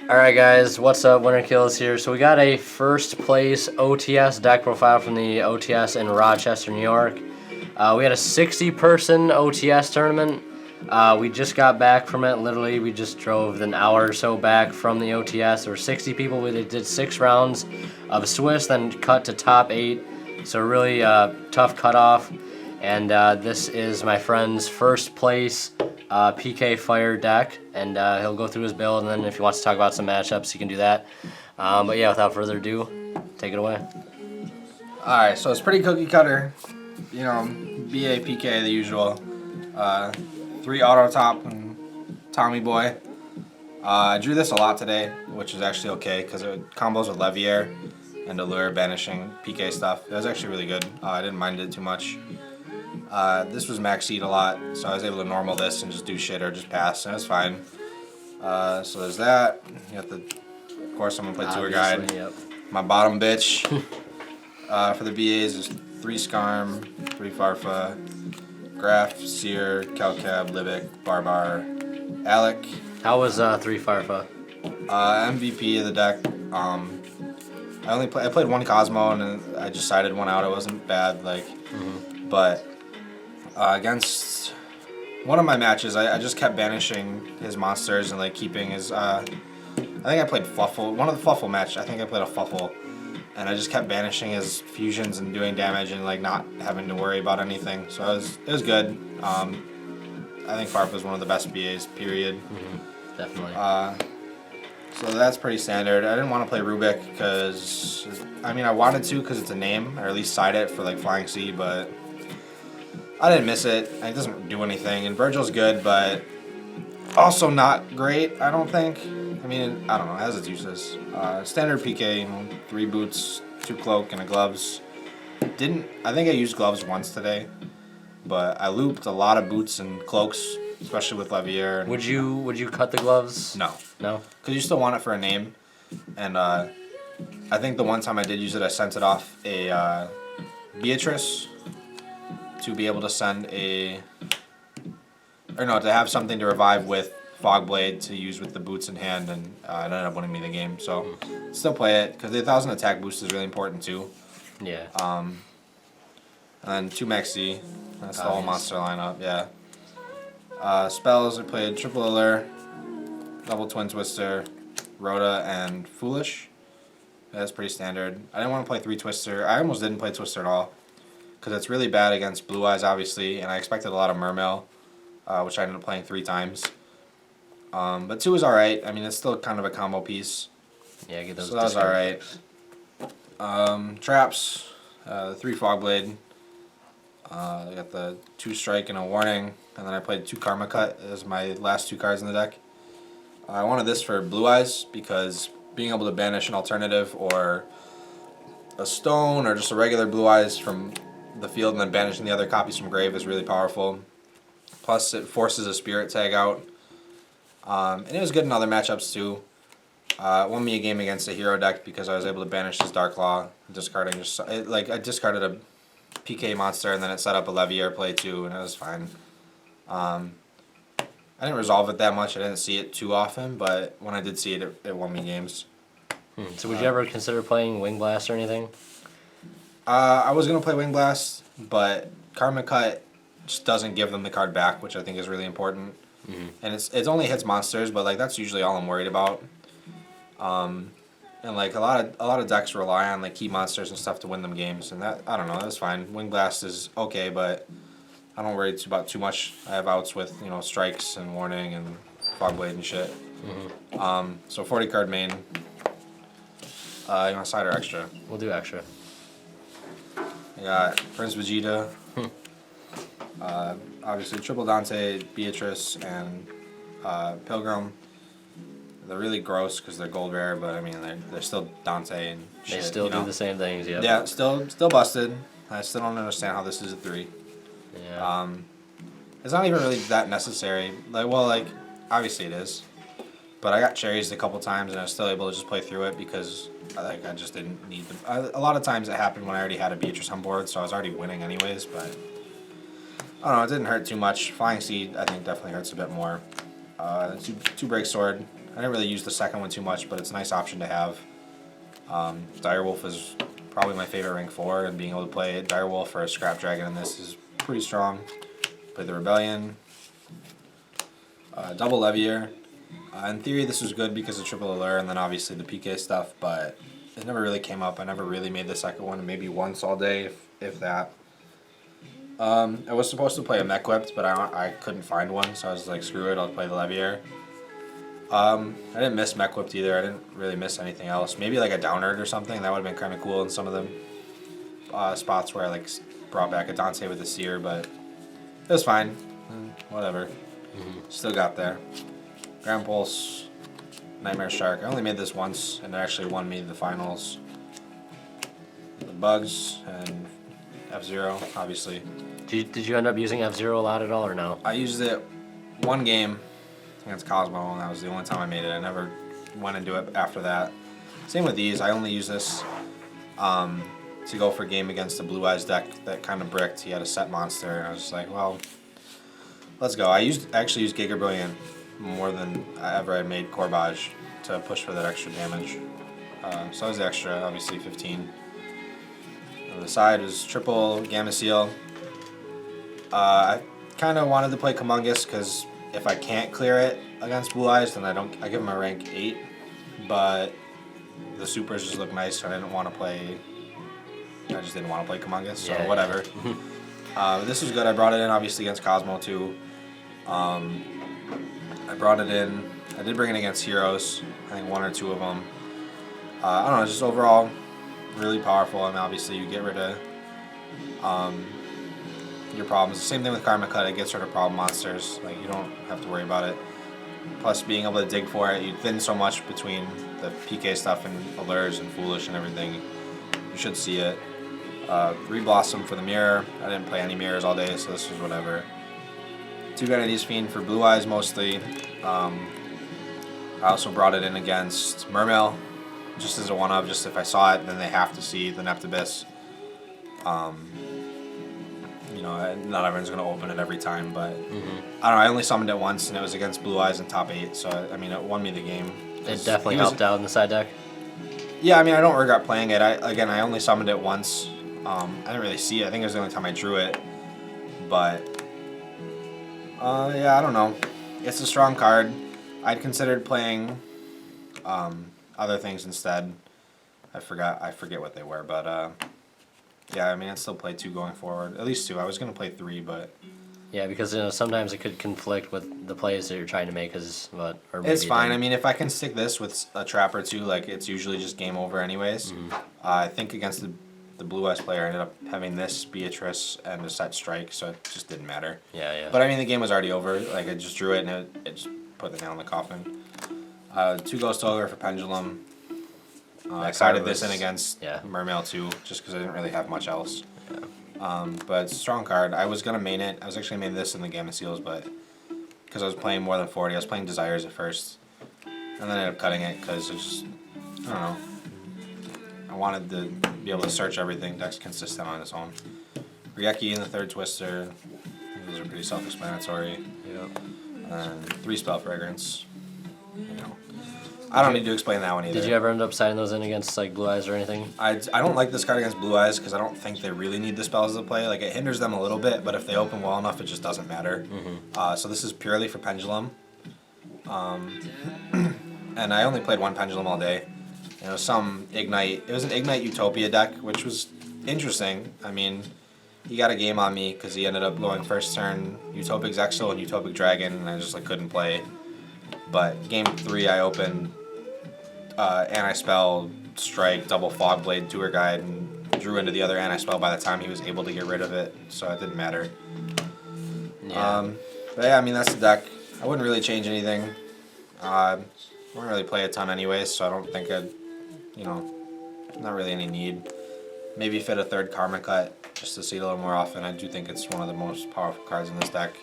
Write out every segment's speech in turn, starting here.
Alright guys, what's up? Winter Kills here. So we got a first place OTS deck profile from the OTS in Rochester, New York. We had a 60-person OTS tournament. We just got back from it. Literally, we just drove an hour or so back from the OTS. There were 60 people. We did 6 rounds of Swiss, then cut to top 8. So really tough cutoff. And this is my friend's first place PK Fire deck, and he'll go through his build, and then if he wants to talk about some matchups, he can do that. But yeah, without further ado, take it away. Alright, so it's pretty cookie cutter. You know, BA, PK, the usual. 3 auto top and Tommy Boy. I drew this a lot today, which is actually okay, because it combos with Levier and Allure banishing PK stuff. It was actually really good. I didn't mind it too much. This was max seed a lot, so I was able to normal this and just do shit or just pass, and it's fine. So there's that. You have to, of course, I'm going to play Tour Guide. Yep. My bottom bitch for the BAs is 3 Skarm, 3 Farfa, Graf, Seer, Calcab, Libic, Barbar, Alec. How was 3 Farfa? MVP of the deck. I played 1 Cosmo and I just sided 1 out. It wasn't bad, but against one of my matches, I just kept banishing his monsters and keeping his. I think I played Fluffle. One of the Fluffle match, I think I played a Fluffle, and I just kept banishing his fusions and doing damage and not having to worry about anything. So it was good. I think Farf was one of the best BAs. Period. Definitely. So that's pretty standard. I didn't want to play Rubik because I wanted to because it's a name, or at least side it for Flying Sea, but I didn't miss it. It doesn't do anything. And Virgil's good, but also not great, I don't think. I don't know. It has its uses. Standard PK, 3 boots, 2 cloak, and a gloves. I think I used gloves once today, but I looped a lot of boots and cloaks, especially with Levier. Would you cut the gloves? No. No? Because you still want it for a name. And I think the one time I did use it, I sent it off a Beatrice to be able to send to have something to revive with Fogblade to use with the boots in hand, and it ended up winning me the game. So still play it because the 1,000 attack boost is really important too. Yeah. And then 2 Maxi. That's the whole monster lineup. Yeah. Spells, I played Triple Allure, Double Twin Twister, Rhoda, and Foolish. That's pretty standard. I didn't want to play 3 Twister. I almost didn't play Twister at all, because it's really bad against Blue Eyes, obviously, and I expected a lot of Mermail, which I ended up playing 3 times. But 2 is alright. It's still kind of a combo piece. Yeah, get those. So that was alright. Traps, 3 Fogblade. I got the 2 Strike and a Warning, and then I played 2 Karma Cut as my last 2 cards in the deck. I wanted this for Blue Eyes because being able to banish an alternative or a stone or just a regular Blue Eyes from the field and then banishing the other copies from grave is really powerful. Plus it forces a spirit tag out. And it was good in other matchups too. It won me a game against a hero deck because I was able to banish his Dark Claw, discarding I discarded a PK monster and then it set up a Levier play too, and it was fine. I didn't resolve it that much. I didn't see it too often, but when I did see it, it won me games. So would you ever consider playing Wing Blast or anything? I was gonna play Wing Blast, but Karma Cut just doesn't give them the card back, which I think is really important. And it only hits monsters, but that's usually all I'm worried about. And a lot of decks rely on key monsters and stuff to win them games, and that, I don't know, that's fine. Wing Blast is okay, but I don't worry about too much. I have outs with strikes and warning and Fogblade and shit. So 40 card main. You want side or extra? We'll do extra. I got Prince Vegeta. Obviously Triple Dante, Beatrice, and Pilgrim. They're really gross because they're gold rare, but they're still Dante and shit. They still do the same things, yeah. Yeah, still busted. I still don't understand how this is a 3. Yeah. It's not even really that necessary. Obviously it is. But I got cherries a couple times and I was still able to just play through it because I just didn't need them. A lot of times it happened when I already had a Beatrice on board, so I was already winning anyways, but I don't know, it didn't hurt too much. Flying Seed I think definitely hurts a bit more. 2 Break Sword. I didn't really use the second one too much, but it's a nice option to have. Direwolf is probably my favorite rank 4, and being able to play Direwolf or a Scrap Dragon in this is pretty strong. Played the Rebellion. Double Levier. In theory, this was good because of triple allure and then obviously the PK stuff, but it never really came up. I never really made the second one, maybe once all day, if that. I was supposed to play a mech whipped, but I couldn't find one, so I was like, screw it, I'll play the Levier. I didn't miss mech whipped either. I didn't really miss anything else. Maybe like a downerd or something. That would have been kind of cool in some of the spots where I like brought back a Dante with a seer, but it was fine. Whatever. Still got there. Grand Pulse, Nightmare Shark. I only made this once, and it actually won me the finals. The Bugs and F-Zero, obviously. Did you end up using F-Zero a lot at all, or no? I used it one game against Cosmo, and that was the only time I made it. I never went into it after that. Same with these. I only use this to go for a game against the Blue Eyes deck that kind of bricked. He had a set monster, and I was just like, well, let's go. I actually used Giga Brilliant more than ever I made Corbage to push for that extra damage. So that was the extra, obviously 15. On the side was triple Gamma Seal. I kind of wanted to play Kumongous because if I can't clear it against Blue Eyes, then I give him a rank 8. But the supers just look nice, so I just didn't want to play Kumongous, so yeah, whatever. This was good. I brought it in obviously against Cosmo too. I brought it in. I did bring it against Heroes. I think 1 or 2 of them. I don't know. Just overall, really powerful. I mean, obviously you get rid of your problems. The same thing with Karma Cut. It gets rid of problem monsters. Like you don't have to worry about it. Plus, being able to dig for it, you thin so much between the PK stuff and allures and foolish and everything. You should see it. Reblossom for the mirror. I didn't play any mirrors all day, so this was whatever. 2 Vanity's Fiend for Blue Eyes mostly. I also brought it in against Mermail, just as a one-of, just if I saw it, then they have to see the Neptibus. You know, not everyone's going to open it every time, but I don't know, I only summoned it once, and it was against Blue Eyes in top 8, so I mean, it won me the game. It definitely helped out in the side deck. Yeah, I mean, I don't regret playing it. I only summoned it once. I didn't really see it. I think it was the only time I drew it, but yeah, I don't know. It's a strong card. I'd considered playing other things instead. I forget what they were, but yeah, I mean, I'd still play 2 going forward. At least 2. I was going to play 3, but yeah, because sometimes it could conflict with the plays that you're trying to make. Or maybe it's fine. I mean, if I can stick this with a trap or 2, like it's usually just game over anyways. I think against the Blue Eyes player, I ended up having this Beatrice and a set strike, so it just didn't matter. Yeah. But I mean, the game was already over. Like I just drew it and it just put the nail in the coffin. 2 Ghost Ogre for Pendulum. I sided this in against Mermail too, just because I didn't really have much else. Yeah. But it's a strong card. I was gonna main it. I was actually gonna main this in the Gamma Seals, but because I was playing more than 40, I was playing Desires at first, and then I ended up cutting it because I don't know. I wanted to be able to search everything. Deck's consistent on its own. Ryeki and the 3rd Twister. Those are pretty self-explanatory. Yeah. And 3 Spell Fragrance. You know. I don't need to explain that one either. Did you ever end up signing those in against like Blue Eyes or anything? I don't like this card against Blue Eyes because I don't think they really need the spells to play. Like it hinders them a little bit, but if they open well enough, it just doesn't matter. So this is purely for Pendulum. And I only played 1 Pendulum all day. You know, some Ignite. It was an Ignite Utopia deck, which was interesting. I mean, he got a game on me because he ended up going first turn Utopic Zexal and Utopic Dragon, and I just like couldn't play. But game 3, I opened Anti-Spell, Strike, double Fog Blade, Tour Guide, and drew into the other Anti-Spell by the time he was able to get rid of it, so it didn't matter. Yeah. But yeah, I mean, that's the deck. I wouldn't really change anything. I don't really play a ton anyways, so I don't think not really any need. Maybe fit a 3rd Karma Cut just to see it a little more often. I do think it's one of the most powerful cards in this deck.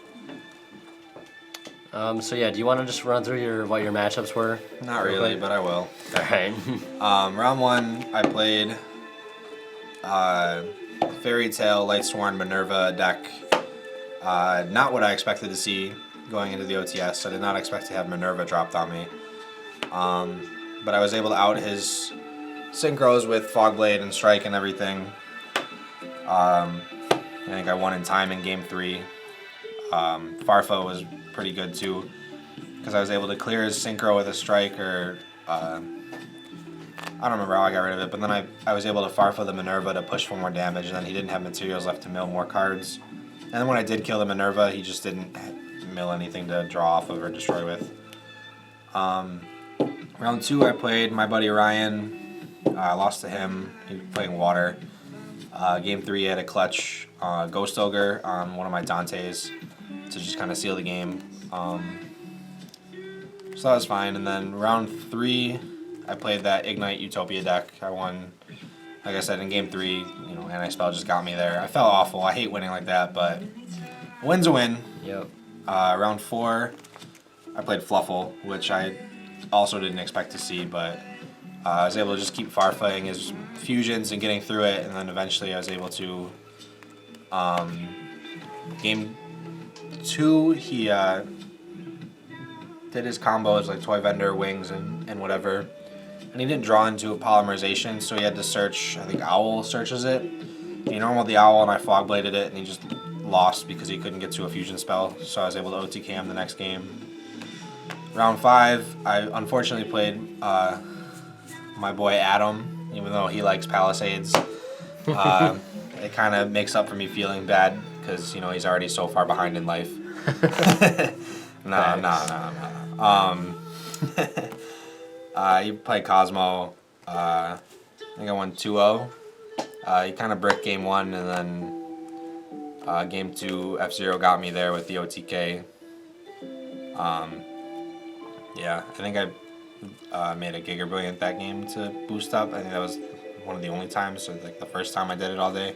So yeah, do you want to just run through what your matchups were? Not really, but I will. Alright. Round 1, I played Fairy Tale, Lightsworn, Minerva deck. Not what I expected to see going into the OTS. I did not expect to have Minerva dropped on me. But I was able to out his synchros with Fog Blade and Strike and everything. I think I won in time in game 3. Farfa was pretty good too, because I was able to clear his synchro with a Strike, or I don't remember how I got rid of it, but then I was able to Farfa the Minerva to push for more damage, and then he didn't have materials left to mill more cards. And then when I did kill the Minerva, he just didn't mill anything to draw off of or destroy with. Round 2, I played my buddy Ryan. I lost to him. He was playing Water. Game 3, I had a clutch Ghost Ogre on one of my Dantes to just kind of seal the game. So that was fine. And then round 3, I played that Ignite Utopia deck. I won, like I said, in game 3. Anti-Spell just got me there. I felt awful. I hate winning like that, but a win's a win. Yep. Round 4, I played Fluffle, which I also didn't expect to see, but I was able to just keep Farfaing his fusions and getting through it, and then eventually I was able to. Game 2, he did his combos like Toy Vendor, Wings, and whatever, and he didn't draw into a polymerization, so he had to search. I think Owl searches it. He normaled the Owl, and I Fog Bladed it, and he just lost because he couldn't get to a fusion spell, so I was able to OTK him the next game. Round 5, I unfortunately played my boy Adam, even though he likes Palisades. It kind of makes up for me feeling bad because he's already so far behind in life. No. He played Cosmo. I think I won 2-0. He kind of bricked game 1, and then game 2, F-Zero got me there with the OTK. Yeah, I think I made a Giga Brilliant that game to boost up. I think that was one of the only times, or like the first time I did it all day.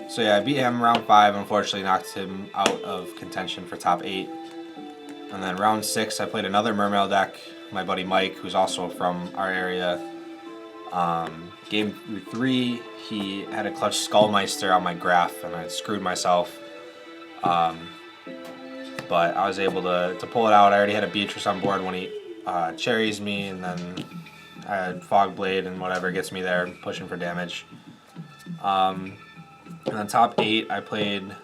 So yeah, I beat him round 5. Unfortunately, knocked him out of contention for top 8. And then round 6, I played another Mermail deck. My buddy Mike, who's also from our area. Game 3, he had a clutch Skullmeister on my graph, and I screwed myself. But I was able to pull it out. I already had a Beatrice on board when he cherries me, and then I had Fog Blade and whatever gets me there, pushing for damage. And then top 8, I played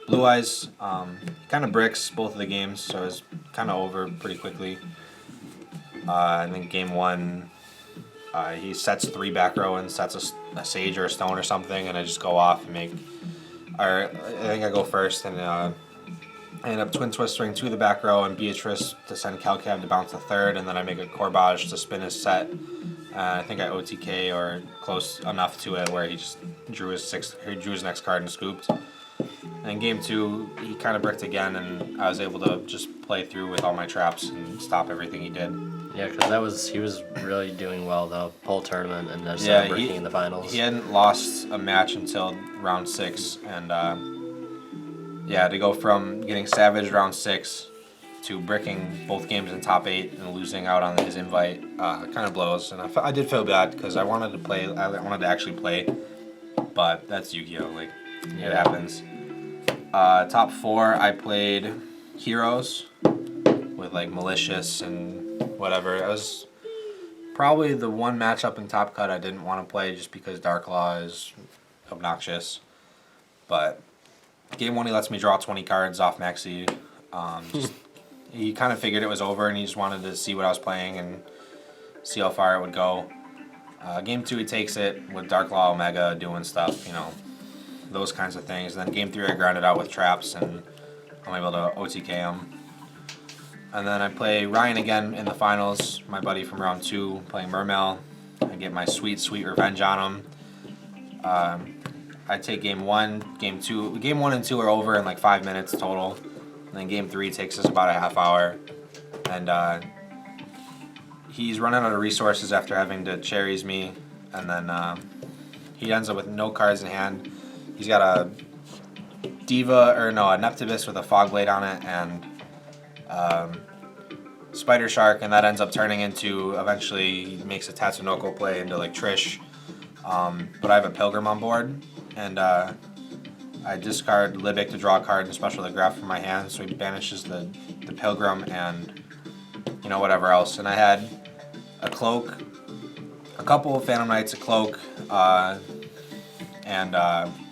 Blue Eyes. Kind of bricks both of the games, so it was kind of over pretty quickly. I think game 1, he sets 3 back row and sets a Sage or a Stone or something, and I just go off and make. Or I think I go first, and I end up Twin Twistering to the back row and Beatrice to send Calcab to bounce the 3rd, and then I make a Corbage to spin his set. I think I OTK or close enough to it where he just drew his next card and scooped. And in game 2, he kind of bricked again, and I was able to just play through with all my traps and stop everything he did. Yeah, because he was really doing well the whole tournament, and just breaking in the finals. He hadn't lost a match until round 6, and to go from getting savaged round 6 to bricking both games in top 8 and losing out on his invite kind of blows. And I did feel bad because I wanted to play. I wanted to actually play, but that's Yu-Gi-Oh! It happens. Top 4, I played Heroes with Malicious and whatever. It was probably the one matchup in Top Cut I didn't want to play just because Dark Law is obnoxious. But game 1, he lets me draw 20 cards off Maxi. He kind of figured it was over, and he just wanted to see what I was playing and see how far it would go. Game 2, he takes it with Dark Law Omega doing stuff, those kinds of things. And then game 3, I grounded out with traps, and I'm able to OTK him. And then I play Ryan again in the finals, my buddy from round 2, playing Mermail. I get my sweet, sweet revenge on him. I take game 1, game 2. Game 1 and 2 are over in 5 minutes total. And then game 3 takes us about a half hour. And he's running out of resources after having to cherries me. And then he ends up with no cards in hand. He's got a Neptibus with a Fog Blade on it, and Spider Shark, and that ends up turning into, eventually he makes a Tatsunoko play into Trish. But I have a Pilgrim on board, and I discard Libic to draw a card and special the graph from my hand, so he banishes the Pilgrim and you know, whatever else. And I had a cloak, a couple of Phantom Knights, a cloak, and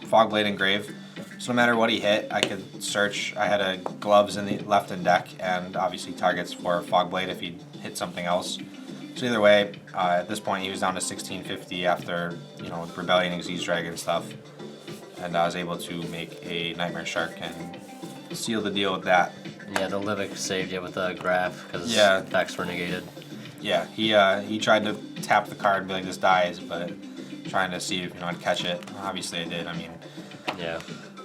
Fogblade Engrave. So no matter what he hit, I could search. I had a gloves in the left in deck, and obviously targets for Fogblade if he hit something else. So either way, at this point he was down to 1650 after, you know, Rebellion Xyz Dragon stuff, and I was able to make a Nightmare Shark and seal the deal with that. Yeah, the Livic saved you with the graph because Yeah. effects were negated. Yeah, he tried to tap the card and be like, this dies, but trying to see if, you know, I'd catch it. Obviously I did. I mean, Yeah.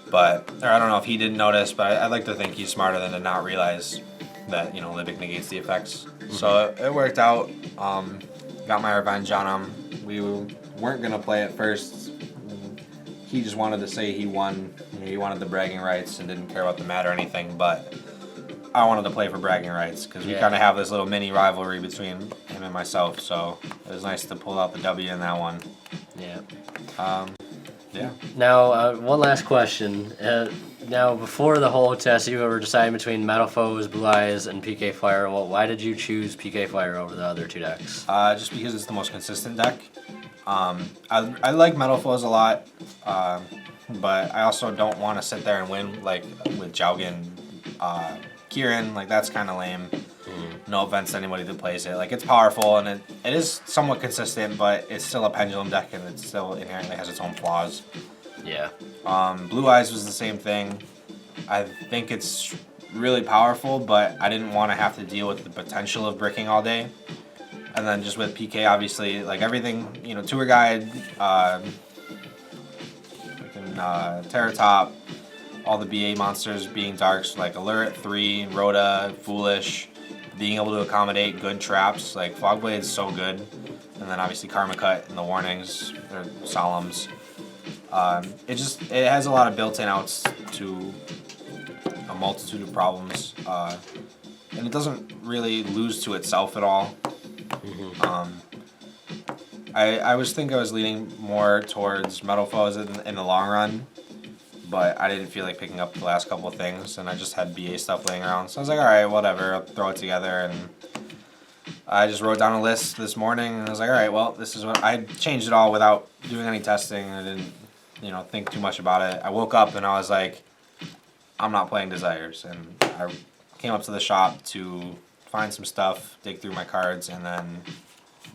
but or I don't know if he didn't notice, but I'd like to think he's smarter than to not realize that, you know, Livic negates the effects. So it worked out. Got my revenge on him. We weren't gonna play it first. He just wanted to say he won. He wanted the bragging rights and didn't care about the mat or anything. But I wanted to play for bragging rights because we kind of have this little mini rivalry between him and myself. So it was nice to pull out the W in that one. Yeah. Yeah. Now, one last question. Now, before the whole test, you were deciding between Metal Foes, Blue Eyes, and PK Fire. Well, why did you choose PK Fire over the other two decks? Just because it's the most consistent deck. I like Metal Foes a lot, but I also don't want to sit there and win like with Jaugen, Kieran. Like that's kind of lame. No offense to anybody that plays it. Like it's powerful and it is somewhat consistent, but it's still a pendulum deck and it still inherently has its own flaws. Yeah. Blue Eyes was the same thing. I think it's really powerful, but I didn't want to have to deal with the potential of bricking all day. And then just with PK, obviously, like everything, you know, Tour Guide, Terror Top, all the BA monsters being darks, like Alert, 3, Rhoda, Foolish, being able to accommodate good traps, like Fogblade's is so good. And then obviously Karma Cut and the warnings, or Solemns. It has a lot of built-in outs to a multitude of problems, and it doesn't really lose to itself at all. I was leaning more towards Metal Foes in the long run, but I didn't feel like picking up the last couple of things, and I just had BA stuff laying around, so I was like, alright, whatever, I'll throw it together, and I just wrote down a list this morning, and I was like, alright, well, this is what, I changed it all without doing any testing, I didn't, you know, think too much about it. I woke up and I was like, I'm not playing Desires, and I came up to the shop to find some stuff, dig through my cards, and then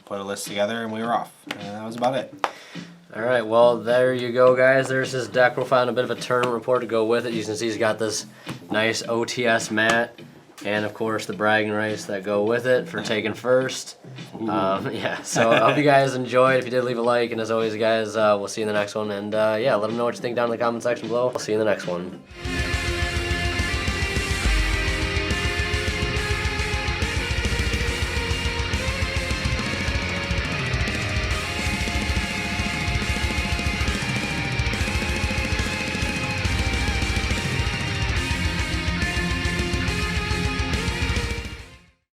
put a list together, and we were off, and that was about it. Alright, well, there you go, guys. There's his deck profile and a bit of a tournament report to go with it. You can see he's got this nice OTS mat, and of course the bragging rights that go with it for taking first. Yeah, so I hope you guys enjoyed. If you did, leave a like, and as always, guys, we'll see you in the next one. And yeah, let them know what you think down in the comment section below. We'll see you in the next one.